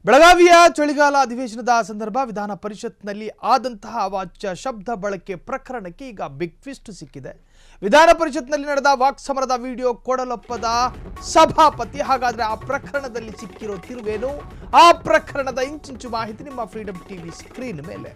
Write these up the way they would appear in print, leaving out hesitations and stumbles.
ಬೆಳಗಾವಿಯ ಚಳಿಗಾಲ ಅಧಿವೇಶನದ ಸಂದರ್ಭ ವಿಧಾನ ಪರಿಷತ್ನಲ್ಲಿ ಆದಂತಹ ಅವಾಚ್ಯ ಶಬ್ದ ಬಳಕೆ ಪ್ರಕರಣಕ್ಕೆ ಈಗ ಬಿಗ್ ಟ್ವಿಸ್ಟ್ ಸಿಕ್ಕಿದೆ. ವಿಧಾನ ಪರಿಷತ್ನಲ್ಲಿ ನಡೆದ ವಾಕ್ ಸಮರದ ವಿಡಿಯೋ ಕೊಡಲೊಪ್ಪದ ಸಭಾಪತಿ. ಹಾಗಾದ್ರೆ ಆ ಪ್ರಕರಣದಲ್ಲಿ ಸಿಕ್ಕಿರೋ ತಿರುವೇನು? ಆ ಪ್ರಕರಣದ ಇಂಚಿಂಚು ಮಾಹಿತಿ ನಿಮ್ಮ ಫ್ರೀಡಂ ಟಿವಿ ಸ್ಕ್ರೀನ್ ಮೇಲೆ.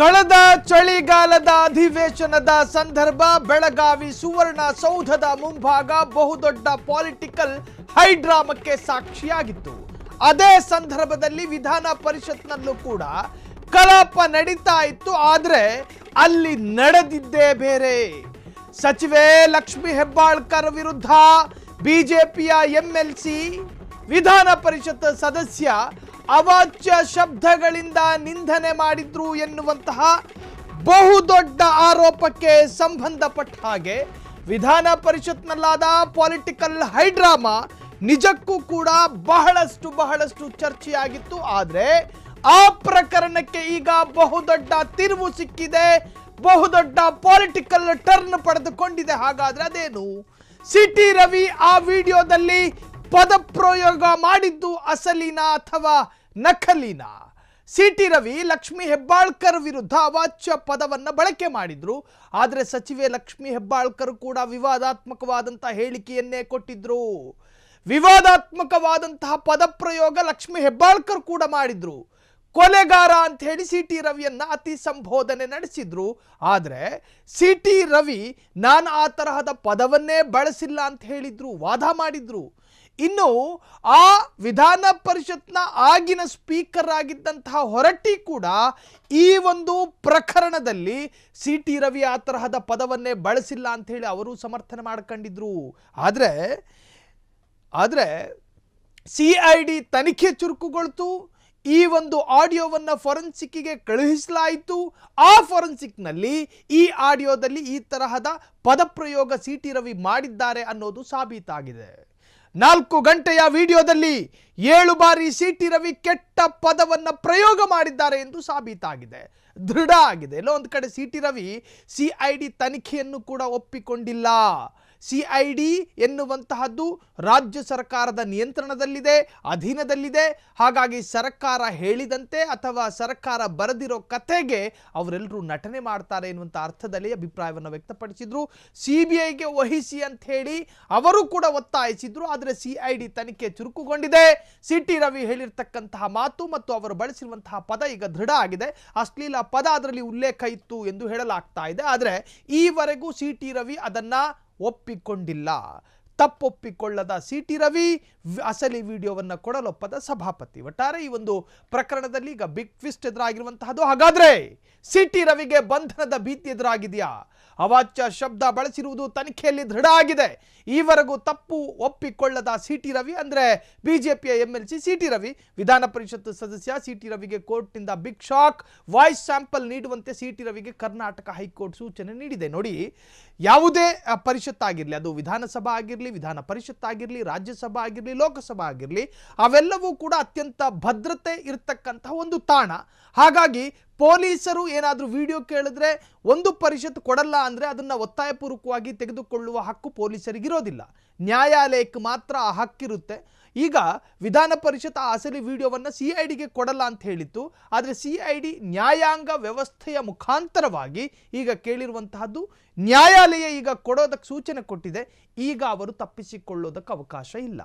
ಕಳೆದ ಚಳಿಗಾಲದ ಅಧಿವೇಶನದ ಸಂದರ್ಭ ಬೆಳಗಾವಿ ಸುವರ್ಣ ಸೌಧದ ಮುಂಭಾಗ ಬಹುದೊಡ್ಡ ಪೊಲಿಟಿಕಲ್ ಹೈಡ್ರಾಮಕ್ಕೆ ಸಾಕ್ಷಿಯಾಗಿತ್ತು. ಅದೇ ಸಂದರ್ಭದಲ್ಲಿ ವಿಧಾನ ಪರಿಷತ್ನಲ್ಲೂ ಕೂಡ ಕಲಾಪ ನಡೀತಾ ಇತ್ತು. ಆದ್ರೆ ಅಲ್ಲಿ ನಡೆದಿದ್ದೇ ಬೇರೆ. ಸಚಿವೆ ಲಕ್ಷ್ಮಿ ಹೆಬ್ಬಾಳ್ಕರ್ ವಿರುದ್ಧ ಬಿಜೆಪಿಯ ಎಂಎಲ್ಸಿ ವಿಧಾನ ಪರಿಷತ್ ಸದಸ್ಯ ಅವಾಚ್ಯ ಶಬ್ದಗಳಿಂದ ನಿಂದನೆ ಮಾಡಿದ್ರು ಎನ್ನುವಂತಹ ಬಹುದೊಡ್ಡ ಆರೋಪಕ್ಕೆ ಸಂಬಂಧಪಟ್ಟ ಹಾಗೆ ವಿಧಾನ ಪರಿಷತ್ನಲ್ಲಾದ ಪೊಲಿಟಿಕಲ್ ಹೈಡ್ರಾಮಾ ನಿಜಕ್ಕೂ ಕೂಡ ಬಹಳಷ್ಟು ಚರ್ಚೆಯಾಗಿತ್ತು. ಆದರೆ ಆ ಪ್ರಕರಣಕ್ಕೆ ಈಗ ಬಹುದೊಡ್ಡ ತಿರುವು ಸಿಕ್ಕಿದೆ, ಬಹುದೊಡ್ಡ ಪೊಲಿಟಿಕಲ್ ಟರ್ನ್ ಪಡೆದುಕೊಂಡಿದೆ. ಹಾಗಾದ್ರೆ ಅದೇನು? ಸಿಟಿ ರವಿ ಆ ವಿಡಿಯೋದಲ್ಲಿ ಪದಪ್ರಯೋಗ ಮಾಡಿದ್ದು ಅಸಲಿನ ಅಥವಾ ನಕಲಿನ? ಸಿಟಿ ರವಿ ಲಕ್ಷ್ಮಿ ಹೆಬ್ಬಾಳ್ಕರ್ ವಿರುದ್ಧ ಅವಾಚ್ಯ ಪದವನ್ನ ಬಳಕೆ ಮಾಡಿದ್ರು. ಆದರೆ ಸಚಿವೆ ಲಕ್ಷ್ಮಿ ಹೆಬ್ಬಾಳ್ಕರ್ ಕೂಡ ವಿವಾದಾತ್ಮಕವಾದಂತಹ ಹೇಳಿಕೆಯನ್ನೇ ಕೊಟ್ಟಿದ್ರು. ವಿವಾದಾತ್ಮಕವಾದಂತಹ ಪದಪ್ರಯೋಗ ಲಕ್ಷ್ಮಿ ಹೆಬ್ಬಾಳ್ಕರ್ ಕೂಡ ಮಾಡಿದ್ರು. ಕೊಲೆಗಾರ ಅಂತ ಹೇಳಿ ಸಿಟಿ ರವಿಯನ್ನ ಅತಿ ಸಂಬೋಧನೆ ನಡೆಸಿದ್ರು. ಆದರೆ ಸಿಟಿ ರವಿ ನಾನು ಆ ತರಹದ ಪದವನ್ನೇ ಬಳಸಿಲ್ಲ ಅಂತ ಹೇಳಿದ್ರು, ವಾದ ಮಾಡಿದ್ರು. ಇನ್ನು ಆ ವಿಧಾನ ಪರಿಷತ್ನ ಆಗಿನ ಸ್ಪೀಕರ್ ಆಗಿದ್ದಂತಹ ಹೊರಟ್ಟಿ ಕೂಡ ಈ ಒಂದು ಪ್ರಕರಣದಲ್ಲಿ ಸಿಟಿ ರವಿ ಆ ತರಹದ ಪದವನ್ನೇ ಬಳಸಿಲ್ಲ ಅಂತ ಹೇಳಿ ಅವರು ಸಮರ್ಥನೆ ಮಾಡ್ಕೊಂಡಿದ್ರು. ಆದರೆ ಸಿಐಡಿ ತನಿಖೆ ಚುರುಕುಗೊಳ್ತು. ಈ ಒಂದು ಆಡಿಯೋವನ್ನು ಫೊರೆನ್ಸಿಕ್ಗೆ ಕಳುಹಿಸಲಾಯಿತು. ಆ ಫೊರೆನ್ಸಿಕ್ನಲ್ಲಿ ಈ ಆಡಿಯೋದಲ್ಲಿ ಈ ತರಹದ ಪದಪ್ರಯೋಗ ಸಿಟಿ ರವಿ ಮಾಡಿದ್ದಾರೆ ಅನ್ನೋದು ಸಾಬೀತಾಗಿದೆ. 4 ಗಂಟೆಯ ವಿಡಿಯೋದಲ್ಲಿ 7 ಬಾರಿ ಸಿಟಿ ರವಿ ಕೆಟ್ಟ ಪದವನ್ನು ಪ್ರಯೋಗ ಮಾಡಿದ್ದಾರೆ ಎಂದು ಸಾಬೀತಾಗಿದೆ, ದೃಢ ಆಗಿದೆ. ಎಲ್ಲೋ ಒಂದು ಕಡೆ ಸಿಟಿ ರವಿ ಸಿಐಡಿ ತನಿಖೆಯನ್ನು ಕೂಡ ಒಪ್ಪಿಕೊಂಡಿಲ್ಲ. ಸಿಐಡಿ ಎನ್ನುವಂತಹದ್ದು ರಾಜ್ಯ ಸರ್ಕಾರದ ನಿಯಂತ್ರಣದಲ್ಲಿದೆ, ಅಧೀನದಲ್ಲಿದೆ. ಹಾಗಾಗಿ ಸರ್ಕಾರ ಹೇಳಿದಂತೆ ಅಥವಾ ಸರ್ಕಾರ ಬರೆದಿರೋ ಕಥೆಗೆ ಅವರೆಲ್ಲರೂ ನಟನೆ ಮಾಡ್ತಾರೆ ಎನ್ನುವಂಥ ಅರ್ಥದಲ್ಲಿ ಅಭಿಪ್ರಾಯವನ್ನು ವ್ಯಕ್ತಪಡಿಸಿದ್ರು. ಸಿಬಿಐಗೆ ವಹಿಸಿ ಅಂತ ಹೇಳಿ ಅವರು ಕೂಡ ಒತ್ತಾಯಿಸಿದ್ರು. ಆದರೆ ಸಿಐಡಿ ತನಿಖೆ ಚುರುಕುಗೊಂಡಿದೆ. ಸಿಟಿ ರವಿ ಹೇಳಿರ್ತಕ್ಕಂತಹ ಮಾತು ಮತ್ತು ಅವರು ಬಳಸಿರುವಂತಹ ಪದ ಈಗ ದೃಢ ಆಗಿದೆ. ಅಶ್ಲೀಲ ಪದ ಅದರಲ್ಲಿ ಉಲ್ಲೇಖ ಇತ್ತು ಎಂದು ಹೇಳಲಾಗ್ತಾ ಇದೆ. ಆದರೆ ಈವರೆಗೂ ಸಿಟಿ ರವಿ ಅದನ್ನ ಒಪ್ಪಿಕೊಂಡಿಲ್ಲ. ತಪ್ಪೊಪ್ಪಿಕೊಳ್ಳದ ಸಿಟಿ ರವಿ ಅಸಲಿ ವಿಡಿಯೋವನ್ನು ಕೊಡಲೊಪ್ಪದ ಸಭಾಪತಿ. ಒಟ್ಟಾರೆ ಈ ಒಂದು ಪ್ರಕರಣದಲ್ಲಿ ಈಗ ಬಿಗ್ ಟ್ವಿಸ್ಟ್ ಎದುರಾಗಿರುವಂತಹದ್ದು. ಹಾಗಾದ್ರೆ ಸಿಟಿ ರವಿಗೆ ಬಂಧನದ ಭೀತಿ ಎದುರಾಗಿದೆಯಾ? ಅವಾಚ್ಯ ಶಬ್ದ ಬಳಸಿರುವುದು ತನಿಖೆಯಲ್ಲಿ ದೃಢ ಆಗಿದೆ. ಈವರೆಗೂ ತಪ್ಪು ಒಪ್ಪಿಕೊಳ್ಳದ ಸಿಟಿ ರವಿ ಅಂದ್ರೆ ಬಿಜೆಪಿಯ ಎಂಎಲ್ಸಿ ಸಿಟಿ ರವಿ ವಿಧಾನ ಪರಿಷತ್ ಸದಸ್ಯ. ಸಿಟಿ ರವಿಗೆ ಕೋರ್ಟ್ನಿಂದ ಬಿಗ್ ಶಾಕ್. ವಾಯ್ಸ್ ಸ್ಯಾಂಪಲ್ ನೀಡುವಂತೆ ಸಿಟಿ ರವಿಗೆ ಕರ್ನಾಟಕ ಹೈಕೋರ್ಟ್ ಸೂಚನೆ ನೀಡಿದೆ. ನೋಡಿ, ಯಾವುದೇ ಪರಿಷತ್ ಆಗಿರಲಿ, ಅದು ವಿಧಾನಸಭಾ ಆಗಿರಲಿ, ವಿಧಾನ ಪರಿಷತ್ ಆಗಿರಲಿ, ರಾಜ್ಯಸಭಾ ಆಗಿರಲಿ, ಲೋಕಸಭಾ ಆಗಿರಲಿ, ಅವೆಲ್ಲವೂ ಕೂಡ ಅತ್ಯಂತ ಭದ್ರತೆ ಇರತಕ್ಕಂತಹ ಒಂದು ತಾಣ. ಹಾಗಾಗಿ ಪೊಲೀಸರು ಏನಾದರೂ ವಿಡಿಯೋ ಕೇಳಿದ್ರೆ ಒಂದು ಪರಿಷತ್ ಕೊಡಲ್ಲ ಅಂದರೆ ಅದನ್ನು ಒತ್ತಾಯಪೂರ್ವಕವಾಗಿ ತೆಗೆದುಕೊಳ್ಳುವ ಹಕ್ಕು ಪೊಲೀಸರಿಗಿರೋದಿಲ್ಲ. ನ್ಯಾಯಾಲಯಕ್ಕೆ ಮಾತ್ರ ಆ ಹಕ್ಕಿರುತ್ತೆ. ಈಗ ವಿಧಾನ ಪರಿಷತ್ ಆ ಅಸಲಿ ವಿಡಿಯೋವನ್ನು ಸಿಐಡಿಗೆ ಕೊಡಲ್ಲ ಅಂತ ಹೇಳಿತ್ತು. ಆದರೆ ಸಿಐಡಿ ನ್ಯಾಯಾಂಗ ವ್ಯವಸ್ಥೆಯ ಮುಖಾಂತರವಾಗಿ ಈಗ ಕೇಳಿರುವಂತಹದ್ದು. ನ್ಯಾಯಾಲಯ ಈಗ ಕೊಡೋದಕ್ಕೆ ಸೂಚನೆ ಕೊಟ್ಟಿದೆ. ಈಗ ಅವರು ತಪ್ಪಿಸಿಕೊಳ್ಳೋದಕ್ಕೆ ಅವಕಾಶ ಇಲ್ಲ.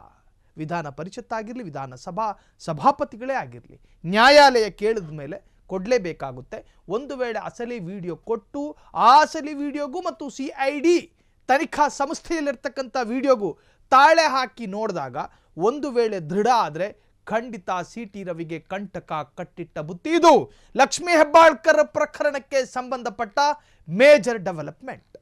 ವಿಧಾನ ಪರಿಷತ್ ಆಗಿರಲಿ, ವಿಧಾನಸಭಾ ಸಭಾಪತಿಗಳೇ ಆಗಿರಲಿ, ನ್ಯಾಯಾಲಯ ಕೇಳಿದ ಮೇಲೆ ಕೊಡಲೇಬೇಕಾಗುತ್ತೆ. ಒಂದು ವೇಳೆ ಅಸಲಿ ವಿಡಿಯೋ ಕೊಟ್ಟು ಆ ಅಸಲಿ ವಿಡಿಯೋಗೂ ಮತ್ತು ಸಿಐಡಿ ತನಿಖಾ ಸಂಸ್ಥೆಯಲ್ಲಿರ್ತಕ್ಕಂಥ ವಿಡಿಯೋಗೂ ತಾಳೆ ಹಾಕಿ ನೋಡಿದಾಗ ಒಂದು ವೇಳೆ ದೃಢ ಆದರೆ ಖಂಡಿತ ಸಿಟಿ ರವಿಗೆ ಕಂಟಕ ಕಟ್ಟಿಟ್ಟ ಬುತ್ತಿ ಇದು. ಲಕ್ಷ್ಮೀ ಹೆಬ್ಬಾಳ್ಕರ್ ಪ್ರಕರಣಕ್ಕೆ ಸಂಬಂಧಪಟ್ಟ ಮೇಜರ್ ಡೆವಲಪ್ಮೆಂಟ್.